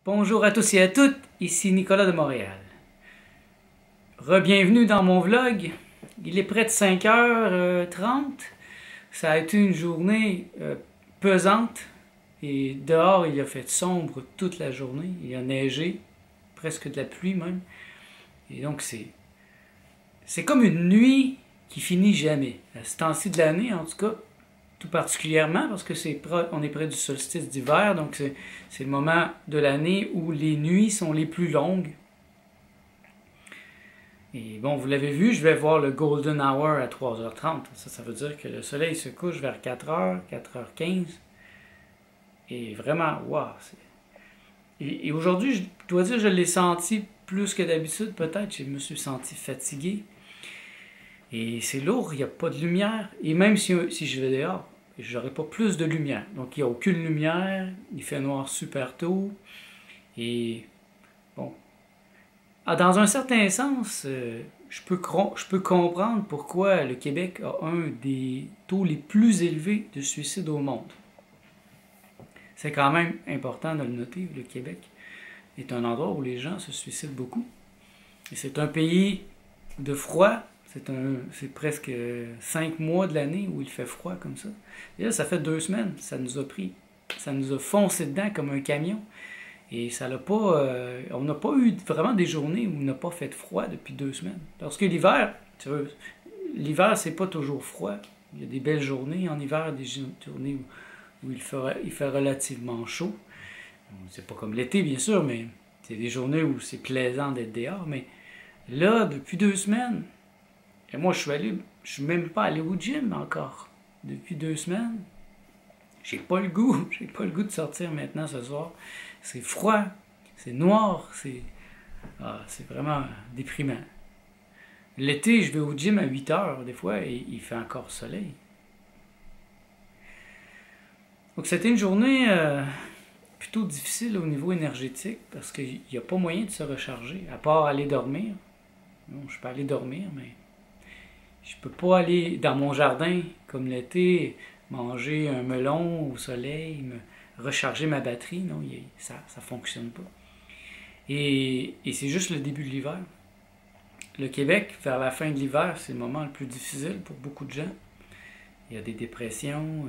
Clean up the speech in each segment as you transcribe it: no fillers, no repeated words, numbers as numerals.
Bonjour à tous et à toutes, ici Nicolas de Montréal. Re-bienvenue dans mon vlog. Il est près de 5h30. Ça a été une journée pesante et dehors il a fait sombre toute la journée. Il a neigé, presque de la pluie même. Et donc c'est comme une nuit qui finit jamais. À ce temps-ci de l'année en tout cas. Tout particulièrement parce que on est près du solstice d'hiver, donc c'est le moment de l'année où les nuits sont les plus longues. Et bon, vous l'avez vu, je vais voir le Golden Hour à 3h30. Ça veut dire que le soleil se couche vers 4h, 4h15. Et vraiment, waouh! Et aujourd'hui, je dois dire, je l'ai senti plus que d'habitude, peut-être. Je me suis senti fatigué. Et c'est lourd, il n'y a pas de lumière. Et même si je vais dehors, j'aurai pas plus de lumière. Donc il n'y a aucune lumière, il fait noir super tôt. Et bon, dans un certain sens, je peux comprendre pourquoi le Québec a un des taux les plus élevés de suicide au monde. C'est quand même important de le noter, le Québec est un endroit où les gens se suicident beaucoup. Et c'est un pays de froid. C'est presque 5 mois de l'année où il fait froid comme ça. Et là, ça fait 2 semaines. Ça nous a foncé dedans comme un camion. Et ça l'a pas... on n'a pas eu vraiment des journées où il n'a pas fait froid depuis 2 semaines. Parce que l'hiver, c'est pas toujours froid. Il y a des belles journées en hiver, des journées où il fait relativement chaud. C'est pas comme l'été, bien sûr, mais c'est des journées où c'est plaisant d'être dehors. Mais là, depuis 2 semaines... Et moi, je suis même pas allé au gym encore. Depuis 2 semaines. J'ai pas le goût de sortir maintenant ce soir. C'est froid, c'est noir, c'est vraiment déprimant. L'été, je vais au gym à 8h des fois et il fait encore soleil. Donc c'était une journée plutôt difficile au niveau énergétique parce qu'il n'y a pas moyen de se recharger, à part aller dormir. Bon, je peux aller dormir, mais je peux pas aller dans mon jardin comme l'été, manger un melon au soleil, recharger ma batterie. Non, ça fonctionne pas. Et c'est juste le début de l'hiver. Le Québec, vers la fin de l'hiver, c'est le moment le plus difficile pour beaucoup de gens. Il y a des dépressions.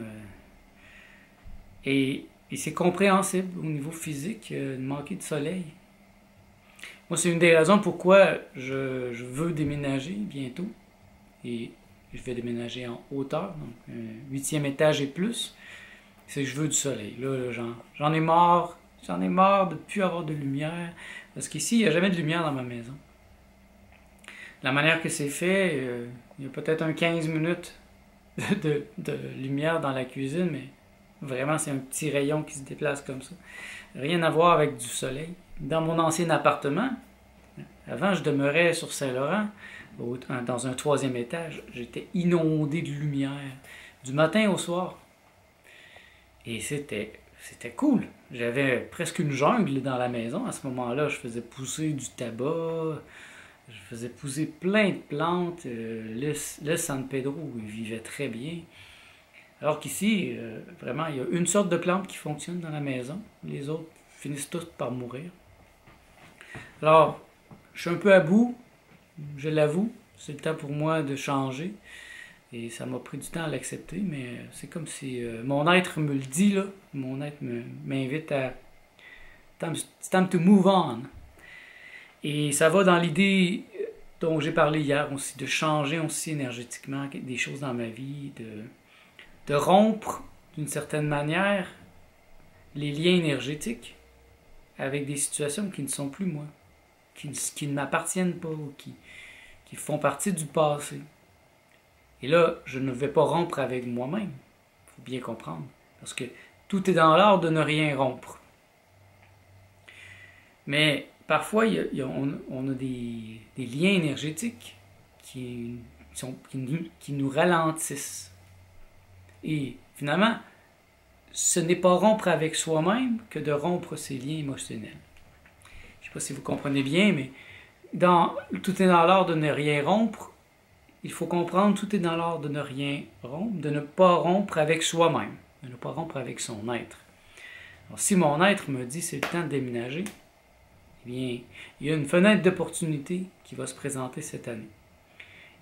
Et c'est compréhensible au niveau physique de manquer de soleil. Moi, c'est une des raisons pourquoi je veux déménager bientôt. Et je vais déménager en hauteur, donc 8e étage et plus. C'est que je veux du soleil. Là, j'en ai marre. J'en ai marre de ne plus avoir de lumière. Parce qu'ici, il n'y a jamais de lumière dans ma maison. La manière que c'est fait, il y a peut-être un 15 minutes de lumière dans la cuisine, mais vraiment, c'est un petit rayon qui se déplace comme ça. Rien à voir avec du soleil. Dans mon ancien appartement, avant, je demeurais sur Saint-Laurent, dans un 3e étage. J'étais inondé de lumière, du matin au soir. Et c'était cool. J'avais presque une jungle dans la maison. À ce moment-là, je faisais pousser du tabac, je faisais pousser plein de plantes. Le San Pedro, il vivait très bien. Alors qu'ici, vraiment, il y a une sorte de plante qui fonctionne dans la maison. Les autres finissent toutes par mourir. Alors, je suis un peu à bout, je l'avoue. C'est le temps pour moi de changer. Et ça m'a pris du temps à l'accepter, mais c'est comme si mon être me le dit, là. Mon être m'invite à... It's time to move on. Et ça va dans l'idée dont j'ai parlé hier aussi, de changer aussi énergétiquement des choses dans ma vie, de rompre d'une certaine manière les liens énergétiques avec des situations qui ne sont plus moi, qui ne m'appartiennent pas, ou qui font partie du passé. Et là, je ne vais pas rompre avec moi-même, il faut bien comprendre, parce que tout est dans l'art de ne rien rompre. Mais parfois, on a des liens énergétiques qui nous ralentissent. Et finalement, ce n'est pas rompre avec soi-même que de rompre ses liens émotionnels. Je ne sais pas si vous comprenez bien, mais tout est dans l'art de ne rien rompre. Il faut comprendre, tout est dans l'art de ne rien rompre, de ne pas rompre avec soi-même, de ne pas rompre avec son être. Alors, si mon être me dit c'est le temps de déménager, eh bien, il y a une fenêtre d'opportunité qui va se présenter cette année.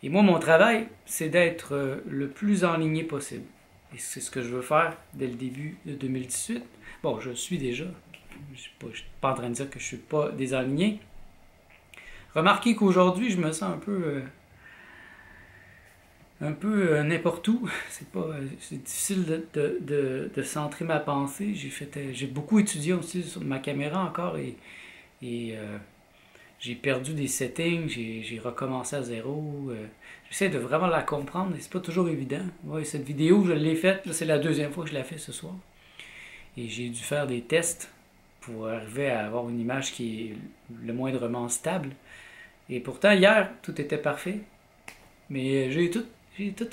Et moi, mon travail, c'est d'être le plus enligné possible. Et c'est ce que je veux faire dès le début de 2018. Bon, je suis déjà. Je ne suis pas en train de dire que je ne suis pas désaligné. Remarquez qu'aujourd'hui, je me sens un peu n'importe où. C'est difficile de centrer ma pensée. J'ai beaucoup étudié aussi sur ma caméra encore et j'ai perdu des settings, j'ai recommencé à zéro. J'essaie de vraiment la comprendre, mais c'est pas toujours évident. Ouais, cette vidéo, je l'ai faite, c'est la deuxième fois que je la fais ce soir. Et j'ai dû faire des tests pour arriver à avoir une image qui est le moindrement stable. Et pourtant, hier, tout était parfait. Mais j'ai tout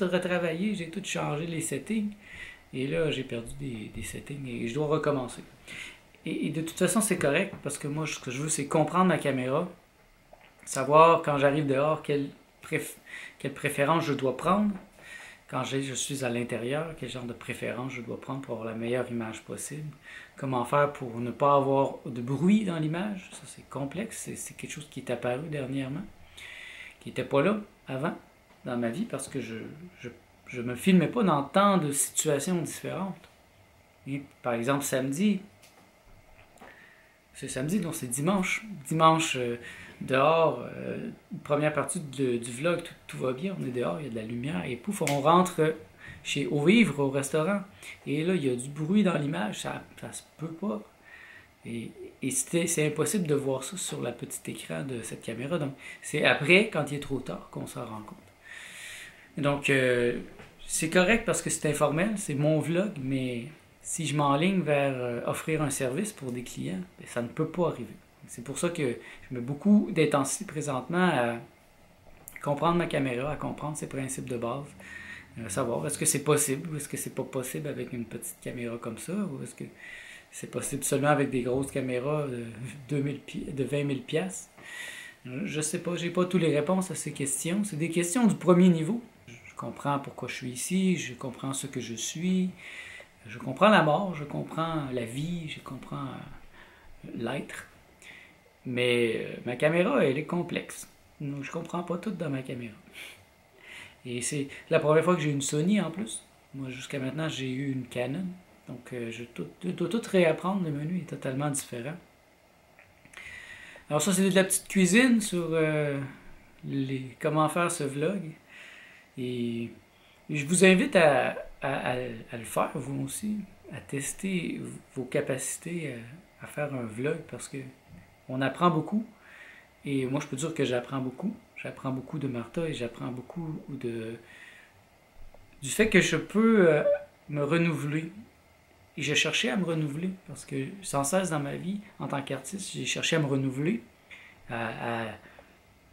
retravaillé, j'ai tout changé les settings. Et là, j'ai perdu des settings et je dois recommencer. Et de toute façon, c'est correct parce que moi, ce que je veux, c'est comprendre ma caméra, savoir quand j'arrive dehors quelle préférence je dois prendre. Quand je suis à l'intérieur, quel genre de préférence je dois prendre pour avoir la meilleure image possible. Comment faire pour ne pas avoir de bruit dans l'image. Ça, c'est complexe. C'est quelque chose qui est apparu dernièrement, qui n'était pas là avant dans ma vie parce que je me filmais pas dans tant de situations différentes. Et, par exemple, samedi, c'est samedi, non, c'est dimanche. Dimanche, dehors, première partie du vlog, tout va bien, on est dehors, il y a de la lumière, et pouf, on rentre au Vivre, au restaurant, et là, il y a du bruit dans l'image, ça se peut pas. Et c'est impossible de voir ça sur le petit écran de cette caméra, donc c'est après, quand il est trop tard, qu'on s'en rend compte. Et donc, c'est correct parce que c'est informel, c'est mon vlog, mais si je m'enligne vers offrir un service pour des clients, bien, ça ne peut pas arriver. C'est pour ça que je mets beaucoup d'intensité présentement à comprendre ma caméra, à comprendre ses principes de base, savoir est-ce que c'est possible ou est-ce que c'est pas possible avec une petite caméra comme ça, ou est-ce que c'est possible seulement avec des grosses caméras de 20 000 piastres. Je sais pas, j'ai pas toutes les réponses à ces questions. C'est des questions du premier niveau. Je comprends pourquoi je suis ici, je comprends ce que je suis, je comprends la mort, je comprends la vie, je comprends l'être. Mais ma caméra, elle est complexe. Je comprends pas tout dans ma caméra. Et c'est la première fois que j'ai une Sony en plus. Moi, jusqu'à maintenant, j'ai eu une Canon. Donc, je dois tout réapprendre. Le menu est totalement différent. Alors ça, c'est de la petite cuisine sur comment faire ce vlog. Et je vous invite à le faire, vous aussi, à tester vos capacités à faire un vlog parce que on apprend beaucoup. Et moi, je peux dire que j'apprends beaucoup. J'apprends beaucoup de Martha et j'apprends beaucoup du fait que je peux me renouveler. Et j'ai cherché à me renouveler parce que sans cesse dans ma vie, en tant qu'artiste, j'ai cherché à me renouveler, à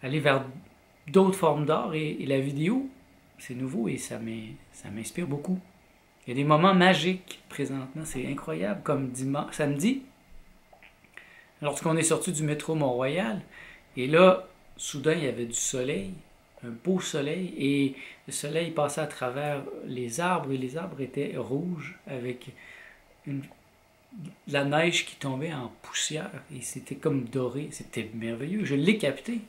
aller vers d'autres formes d'art. Et la vidéo, c'est nouveau et ça m'inspire beaucoup. Il y a des moments magiques présentement, c'est incroyable, comme samedi, lorsqu'on est sorti du métro Mont-Royal, et là, soudain, il y avait du soleil, un beau soleil, et le soleil passait à travers les arbres, et les arbres étaient rouges, avec la neige qui tombait en poussière, et c'était comme doré, c'était merveilleux. Je l'ai capté,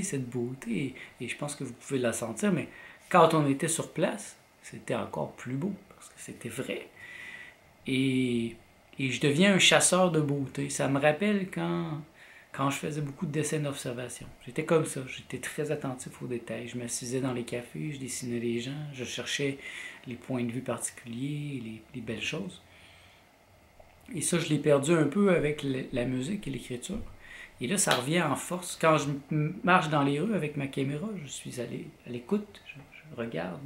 cette beauté, et je pense que vous pouvez la sentir, mais quand on était sur place, c'était encore plus beau, parce que c'était vrai. Et je deviens un chasseur de beauté. Ça me rappelle quand je faisais beaucoup de dessins d'observation. J'étais comme ça, j'étais très attentif aux détails. Je m'assisais dans les cafés, je dessinais les gens, je cherchais les points de vue particuliers, les belles choses. Et ça, je l'ai perdu un peu avec la musique et l'écriture. Et là, ça revient en force. Quand je marche dans les rues avec ma caméra, je suis à l'écoute, je regarde,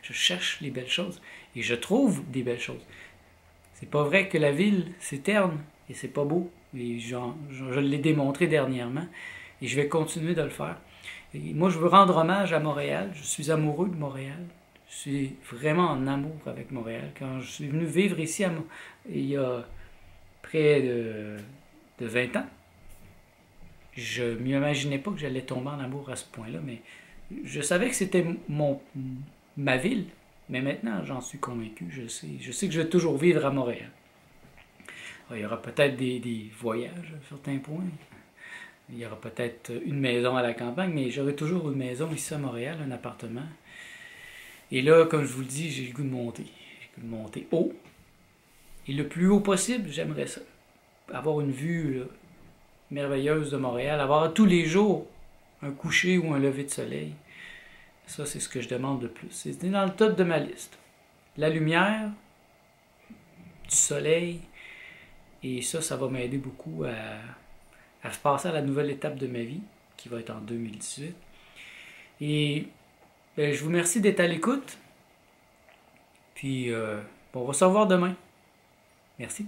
je cherche les belles choses. Et je trouve des belles choses. C'est pas vrai que la ville, c'est terne et c'est pas beau. Et je l'ai démontré dernièrement. Et je vais continuer de le faire. Et moi, je veux rendre hommage à Montréal. Je suis amoureux de Montréal. Je suis vraiment en amour avec Montréal. Quand je suis venu vivre ici il y a près de 20 ans, je ne m'imaginais pas que j'allais tomber en amour à ce point-là, mais je savais que c'était ma ville, mais maintenant j'en suis convaincu, je sais que je vais toujours vivre à Montréal. Il y aura peut-être des voyages à certains points. Il y aura peut-être une maison à la campagne, mais j'aurai toujours une maison ici à Montréal, un appartement. Et là, comme je vous le dis, j'ai le goût de monter. J'ai le goût de monter haut. Et le plus haut possible, j'aimerais ça. Avoir une vue là, merveilleuse de Montréal, avoir tous les jours un coucher ou un lever de soleil. Ça, c'est ce que je demande le plus. C'est dans le top de ma liste. La lumière, du soleil, et ça va m'aider beaucoup à passer à la nouvelle étape de ma vie, qui va être en 2018. Et je vous remercie d'être à l'écoute. Puis, on va se revoir demain. Merci.